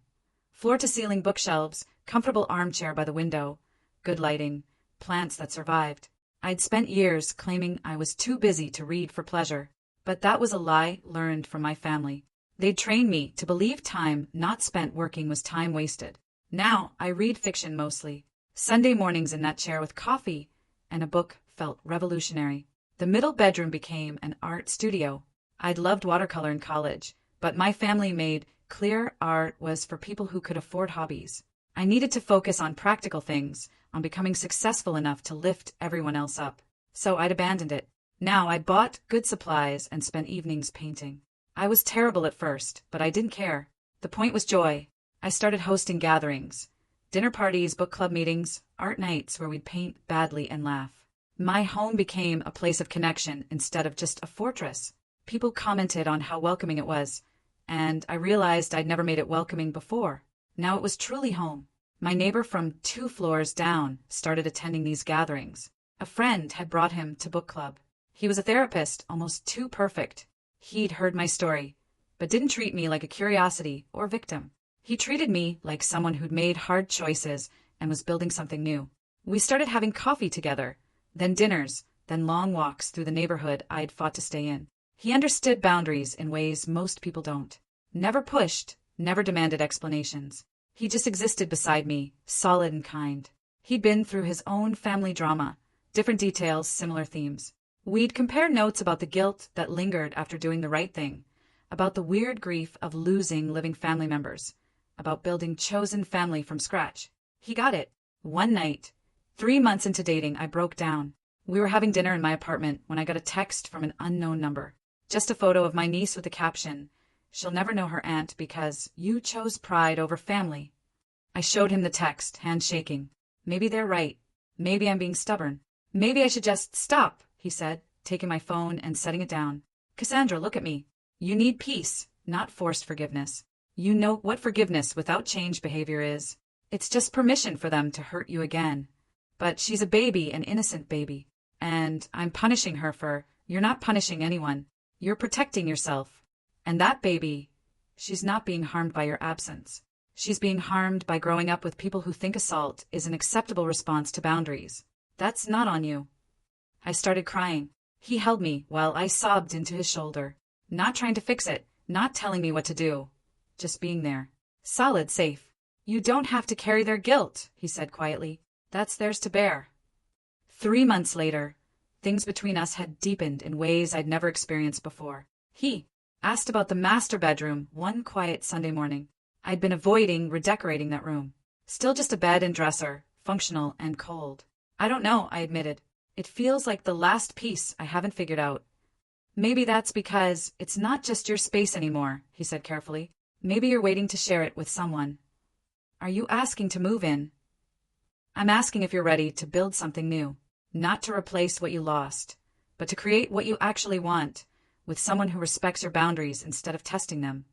Floor-to-ceiling bookshelves, comfortable armchair by the window, good lighting, plants that survived. I'd spent years claiming I was too busy to read for pleasure, but that was a lie learned from my family. They'd trained me to believe time not spent working was time wasted. Now I read fiction mostly. Sunday mornings in that chair with coffee and a book felt revolutionary. The middle bedroom became an art studio. I'd loved watercolor in college, but my family made clear art was for people who could afford hobbies. I needed to focus on practical things, on becoming successful enough to lift everyone else up. So I'd abandoned it. Now I bought good supplies and spent evenings painting. I was terrible at first, but I didn't care. The point was joy. I started hosting gatherings. Dinner parties, book club meetings, art nights where we'd paint badly and laugh. My home became a place of connection instead of just a fortress. People commented on how welcoming it was, and I realized I'd never made it welcoming before. Now it was truly home. My neighbor from 2 floors down started attending these gatherings. A friend had brought him to book club. He was a therapist, almost too perfect. He'd heard my story, but didn't treat me like a curiosity or victim. He treated me like someone who'd made hard choices and was building something new. We started having coffee together, then dinners, then long walks through the neighborhood I'd fought to stay in. He understood boundaries in ways most people don't. Never pushed, never demanded explanations. He just existed beside me, solid and kind. He'd been through his own family drama, different details, similar themes. We'd compare notes about the guilt that lingered after doing the right thing, about the weird grief of losing living family members, about building chosen family from scratch. He got it. One night, 3 months into dating, I broke down. We were having dinner in my apartment when I got a text from an unknown number. Just a photo of my niece with the caption, "She'll never know her aunt because you chose pride over family." I showed him the text, hand shaking. Maybe they're right. Maybe I'm being stubborn. Maybe I should just stop, he said, taking my phone and setting it down. Cassandra, look at me. You need peace, not forced forgiveness. You know what forgiveness without change behavior is. It's just permission for them to hurt you again. But she's a baby, an innocent baby. And I'm punishing her for, you're not punishing anyone. You're protecting yourself. And that baby, she's not being harmed by your absence. She's being harmed by growing up with people who think assault is an acceptable response to boundaries. That's not on you. I started crying. He held me while I sobbed into his shoulder. Not trying to fix it, not telling me what to do. Just being there. Solid, safe. You don't have to carry their guilt, he said quietly. That's theirs to bear. 3 months later, things between us had deepened in ways I'd never experienced before. He asked about the master bedroom one quiet Sunday morning. I'd been avoiding redecorating that room. Still just a bed and dresser, functional and cold. I don't know, I admitted. It feels like the last piece I haven't figured out. Maybe that's because it's not just your space anymore, he said carefully. Maybe you're waiting to share it with someone. Are you asking to move in? I'm asking if you're ready to build something new. Not to replace what you lost, but to create what you actually want, with someone who respects your boundaries instead of testing them.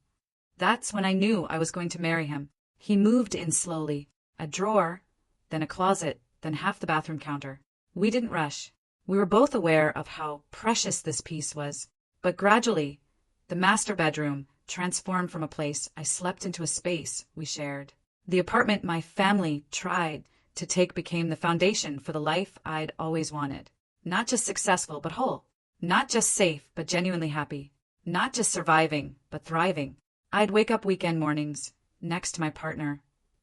That's when I knew I was going to marry him. He moved in slowly. A drawer, then a closet, then half the bathroom counter. We didn't rush. We were both aware of how precious this piece was. But gradually, the master bedroom transformed from a place I slept into a space we shared. The apartment my family tried to take became the foundation for the life I'd always wanted. Not just successful, but whole. Not just safe, but genuinely happy. Not just surviving, but thriving. I'd wake up weekend mornings, next to my partner,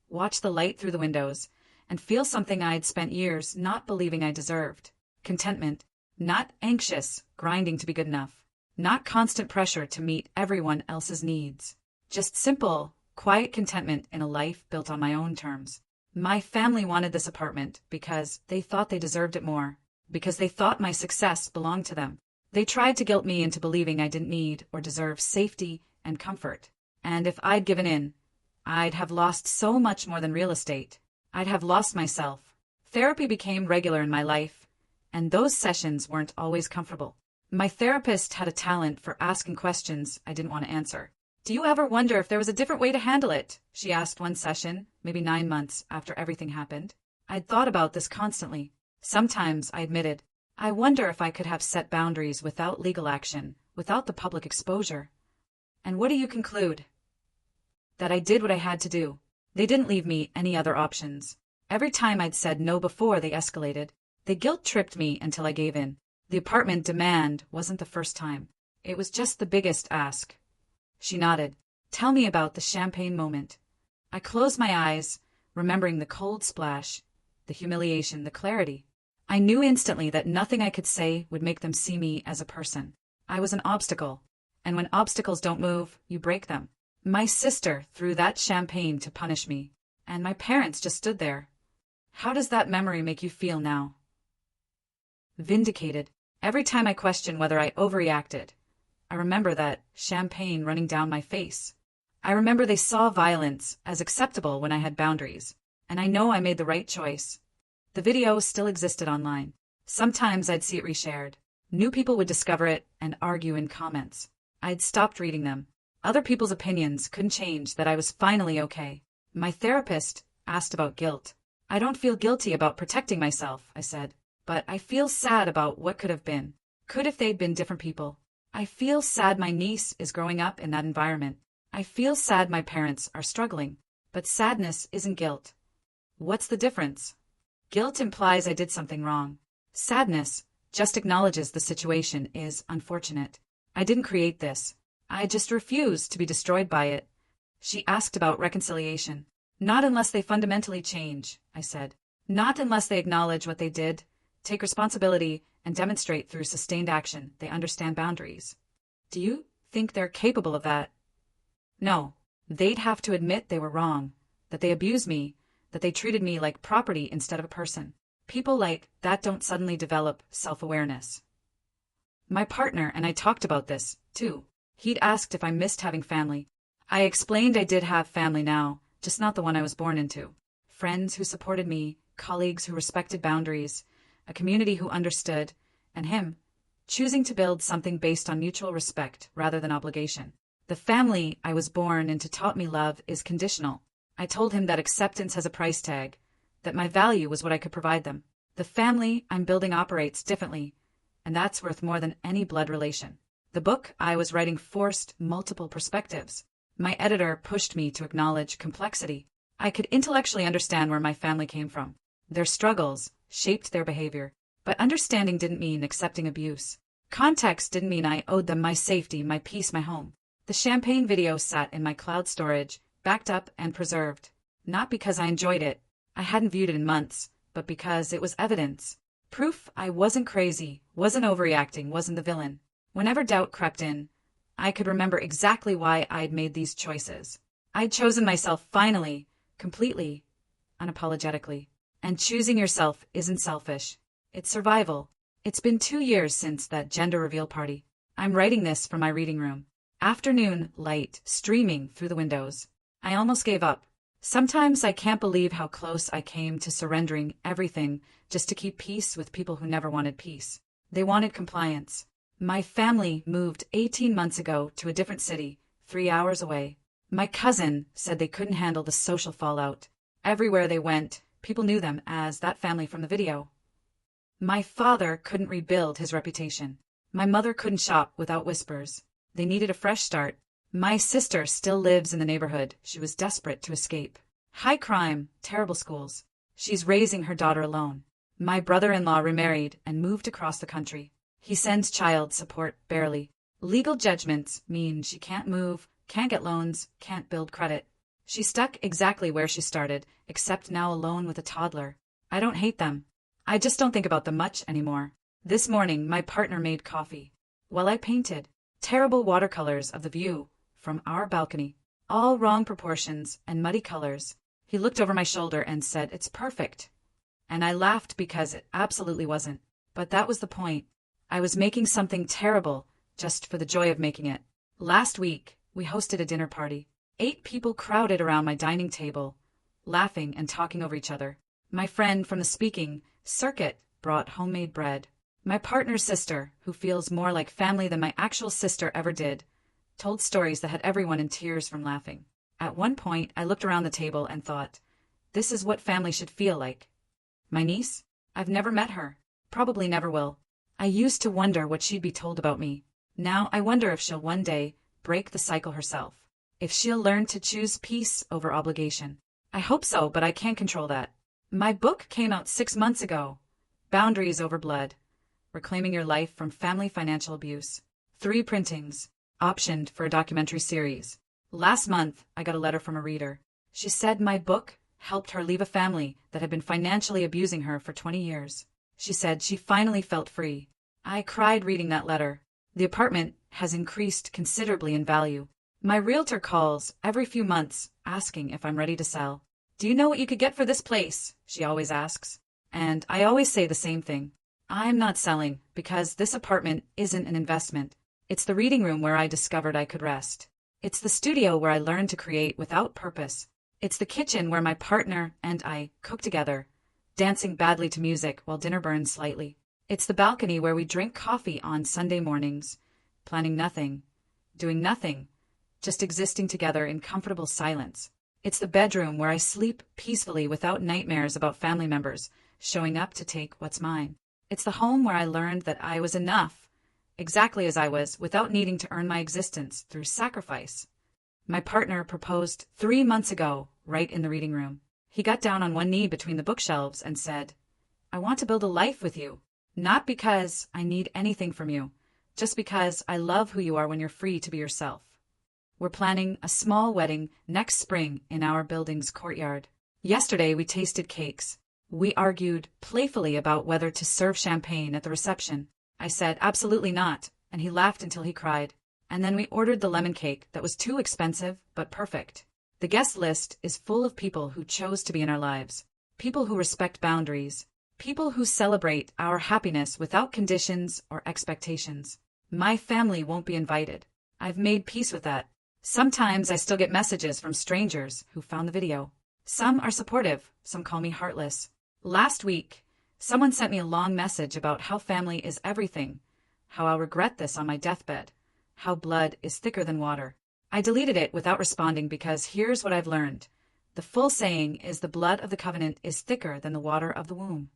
watch the light through the windows, and feel something I'd spent years not believing I deserved. Contentment. Not anxious, grinding to be good enough. Not constant pressure to meet everyone else's needs. Just simple, quiet contentment in a life built on my own terms. My family wanted this apartment because they thought they deserved it more, because they thought my success belonged to them. They tried to guilt me into believing I didn't need or deserve safety and comfort. And if I'd given in, I'd have lost so much more than real estate. I'd have lost myself. Therapy became regular in my life, and those sessions weren't always comfortable. My therapist had a talent for asking questions I didn't want to answer. Do you ever wonder if there was a different way to handle it? She asked one session, maybe 9 months after everything happened. I'd thought about this constantly. Sometimes, I admitted, I wonder if I could have set boundaries without legal action, without the public exposure. And what do you conclude? That I did what I had to do. They didn't leave me any other options. Every time I'd said no before, they escalated. They guilt-tripped me until I gave in. The apartment demand wasn't the first time. It was just the biggest ask. She nodded. Tell me about the champagne moment. I closed my eyes, remembering the cold splash, the humiliation, the clarity. I knew instantly that nothing I could say would make them see me as a person. I was an obstacle, and when obstacles don't move, you break them. My sister threw that champagne to punish me, and my parents just stood there. How does that memory make you feel now? Vindicated. Every time I question whether I overreacted, I remember that champagne running down my face. I remember they saw violence as acceptable when I had boundaries, and I know I made the right choice. The video still existed online. Sometimes I'd see it reshared. New people would discover it and argue in comments. I'd stopped reading them. Other people's opinions couldn't change that I was finally okay. My therapist asked about guilt. I don't feel guilty about protecting myself, I said, but I feel sad about what could have been. Could if they'd been different people. I feel sad my niece is growing up in that environment. I feel sad my parents are struggling. But sadness isn't guilt. What's the difference? Guilt implies I did something wrong. Sadness just acknowledges the situation is unfortunate. I didn't create this. I just refuse to be destroyed by it. She asked about reconciliation. Not unless they fundamentally change, I said. Not unless they acknowledge what they did, take responsibility, and demonstrate through sustained action they understand boundaries. Do you think they're capable of that? No. They'd have to admit they were wrong, that they abused me, that they treated me like property instead of a person. People like that don't suddenly develop self-awareness. My partner and I talked about this, too. He'd asked if I missed having family. I explained I did have family now, just not the one I was born into. Friends who supported me, colleagues who respected boundaries, a community who understood, and him, choosing to build something based on mutual respect rather than obligation. The family I was born into taught me love is conditional. I told him that acceptance has a price tag, that my value was what I could provide them. The family I'm building operates differently, and that's worth more than any blood relation. The book I was writing forced multiple perspectives. My editor pushed me to acknowledge complexity. I could intellectually understand where my family came from. Their struggles shaped their behavior, but understanding didn't mean accepting abuse. Context didn't mean I owed them my safety, my peace, my home. The champagne video sat in my cloud storage, backed up and preserved. Not because I enjoyed it, I hadn't viewed it in months, but because it was evidence. Proof I wasn't crazy, wasn't overreacting, wasn't the villain. Whenever doubt crept in, I could remember exactly why I'd made these choices. I'd chosen myself finally, completely, unapologetically. And choosing yourself isn't selfish. It's survival. It's been 2 years since that gender reveal party. I'm writing this from my reading room. Afternoon light streaming through the windows. I almost gave up. Sometimes I can't believe how close I came to surrendering everything just to keep peace with people who never wanted peace. They wanted compliance. My family moved 18 months ago to a different city, 3 hours away. My cousin said they couldn't handle the social fallout. Everywhere they went, people knew them as that family from the video. My father couldn't rebuild his reputation. My mother couldn't shop without whispers. They needed a fresh start. My sister still lives in the neighborhood. She was desperate to escape. High crime, terrible schools. She's raising her daughter alone. My brother-in-law remarried and moved across the country. He sends child support barely. Legal judgments mean she can't move, can't get loans, can't build credit. She's stuck exactly where she started, except now alone with a toddler. I don't hate them. I just don't think about them much anymore. This morning, my partner made coffee, while I painted terrible watercolors of the view from our balcony. All wrong proportions and muddy colors. He looked over my shoulder and said, "It's perfect." And I laughed because it absolutely wasn't. But that was the point. I was making something terrible just for the joy of making it. Last week, we hosted a dinner party. 8 people crowded around my dining table, laughing and talking over each other. My friend from the speaking circuit brought homemade bread. My partner's sister, who feels more like family than my actual sister ever did, told stories that had everyone in tears from laughing. At one point, I looked around the table and thought, this is what family should feel like. My niece? I've never met her. Probably never will. I used to wonder what she'd be told about me. Now I wonder if she'll one day break the cycle herself. If she'll learn to choose peace over obligation. I hope so, but I can't control that. My book came out 6 months ago. Boundaries over blood. Reclaiming your life from family financial abuse. 3 printings. Optioned for a documentary series. Last month, I got a letter from a reader. She said my book helped her leave a family that had been financially abusing her for 20 years. She said she finally felt free. I cried reading that letter. The apartment has increased considerably in value. My realtor calls every few months asking if I'm ready to sell. Do you know what you could get for this place? She always asks. And I always say the same thing. I'm not selling because this apartment isn't an investment. It's the reading room where I discovered I could rest. It's the studio where I learned to create without purpose. It's the kitchen where my partner and I cook together, dancing badly to music while dinner burns slightly. It's the balcony where we drink coffee on Sunday mornings, planning nothing, doing nothing, just existing together in comfortable silence. It's the bedroom where I sleep peacefully without nightmares about family members showing up to take what's mine. It's the home where I learned that I was enough, exactly as I was, without needing to earn my existence through sacrifice. My partner proposed 3 months ago, right in the reading room. He got down on one knee between the bookshelves and said, I want to build a life with you, not because I need anything from you, just because I love who you are when you're free to be yourself. We're planning a small wedding next spring in our building's courtyard. Yesterday we tasted cakes. We argued playfully about whether to serve champagne at the reception. I said, absolutely not, and he laughed until he cried. And then we ordered the lemon cake that was too expensive, but perfect. The guest list is full of people who chose to be in our lives, people who respect boundaries, people who celebrate our happiness without conditions or expectations. My family won't be invited. I've made peace with that. Sometimes I still get messages from strangers who found the video. Some are supportive, some call me heartless. Last week, someone sent me a long message about how family is everything, how I'll regret this on my deathbed, how blood is thicker than water. I deleted it without responding because here's what I've learned. The full saying is the blood of the covenant is thicker than the water of the womb.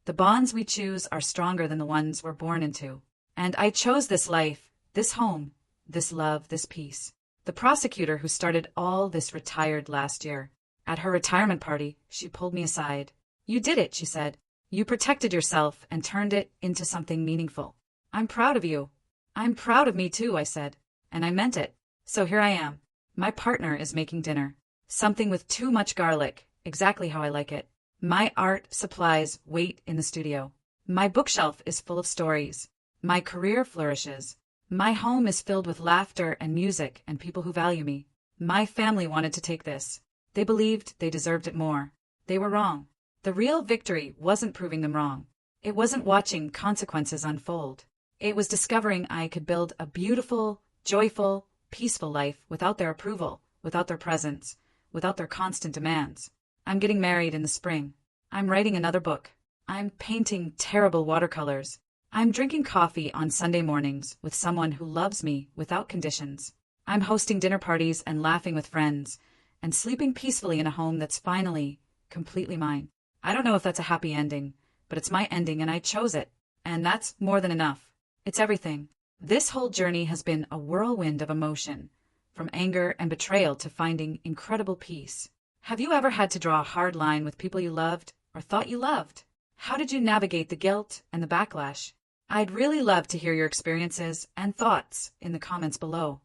The bonds we choose are stronger than the ones we're born into. And I chose this life, this home, this love, this peace. The prosecutor who started all this retired last year. At her retirement party, she pulled me aside. You did it, she said. You protected yourself and turned it into something meaningful. I'm proud of you. I'm proud of me too, I said. And I meant it. So here I am. My partner is making dinner. Something with too much garlic, exactly how I like it. My art supplies wait in the studio. My bookshelf is full of stories. My career flourishes. My home is filled with laughter and music and people who value me. My family wanted to take this. They believed they deserved it more. They were wrong. The real victory wasn't proving them wrong. It wasn't watching consequences unfold. It was discovering I could build a beautiful, joyful, peaceful life without their approval, without their presence, without their constant demands. I'm getting married in the spring. I'm writing another book. I'm painting terrible watercolors. I'm drinking coffee on Sunday mornings with someone who loves me without conditions. I'm hosting dinner parties and laughing with friends, and sleeping peacefully in a home that's finally completely mine. I don't know if that's a happy ending, but it's my ending and I chose it. And that's more than enough. It's everything. This whole journey has been a whirlwind of emotion, from anger and betrayal to finding incredible peace. Have you ever had to draw a hard line with people you loved or thought you loved? How did you navigate the guilt and the backlash? I'd really love to hear your experiences and thoughts in the comments below.